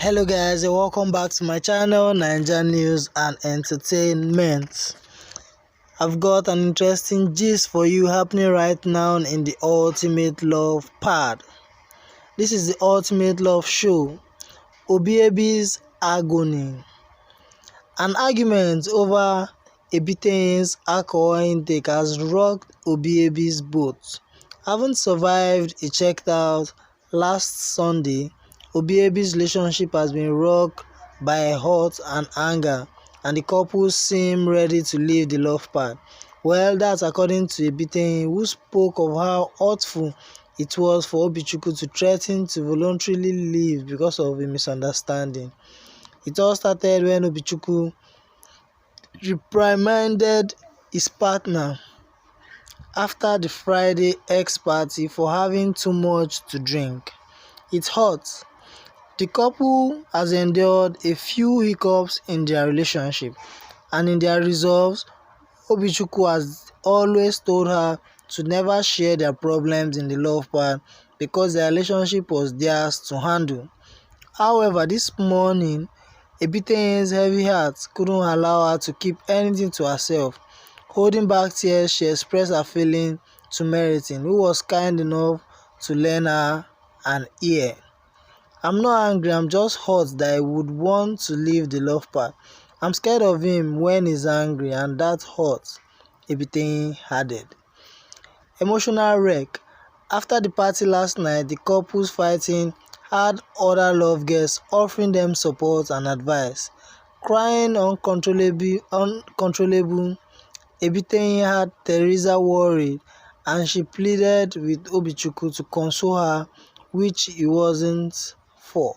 Hello guys, and welcome back to my channel NAIJA News and Entertainment. I've got an interesting gist for you happening right now in the Ultimate Love Pad. This is the Ultimate Love Show, Obiebi's Agony. An argument over Ebitenye's alcohol intake has rocked Obiebi's boat. Having survived a checked out last Sunday, Obiebi's relationship has been rocked by hurt and anger, and the couple seem ready to leave the love pad. Well, that's according to Ebiteinye, who spoke of how hurtful it was for Obichukwu to threaten to voluntarily leave because of a misunderstanding. It all started when Obichukwu reprimanded his partner after the Friday ex-party for having too much to drink. It hurts. The couple has endured a few hiccups in their relationship, and in their resolves, Obichukwu has always told her to never share their problems in the love part because their relationship was theirs to handle. However, this morning, Ebitenye's heavy heart couldn't allow her to keep anything to herself. Holding back tears, she expressed her feeling to Meritin, who was kind enough to lend her an ear. "I'm not angry, I'm just hurt that I would want to leave the love part. I'm scared of him when he's angry, and that hurts," Ebiteinye added. Emotional wreck. After the party last night, the couple's fighting had other love guests offering them support and advice. Crying uncontrollable, Ebiteinye had Teresa worried, and she pleaded with Obichukwu to console her, which he wasn't for.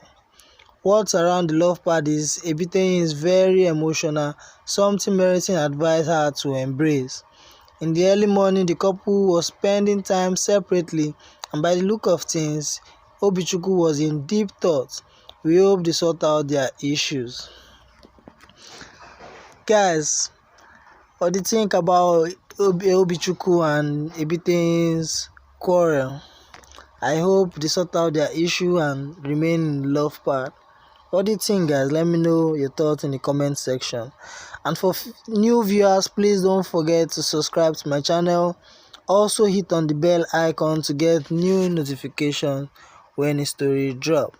What's around the love pad is Ebiteinye is very emotional, something Meritin advised her to embrace. In the early morning, the couple was spending time separately, and by the look of things, Obichukwu was in deep thought. We hope they sort out their issues. Guys, what do you think about Obichukwu and Ebitenye's quarrel? I hope they sort out their issue and remain in the love part. What do you think, guys? Let me know your thoughts in the comment section. And for new viewers, please don't forget to subscribe to my channel. Also hit on the bell icon to get new notifications when a story drops.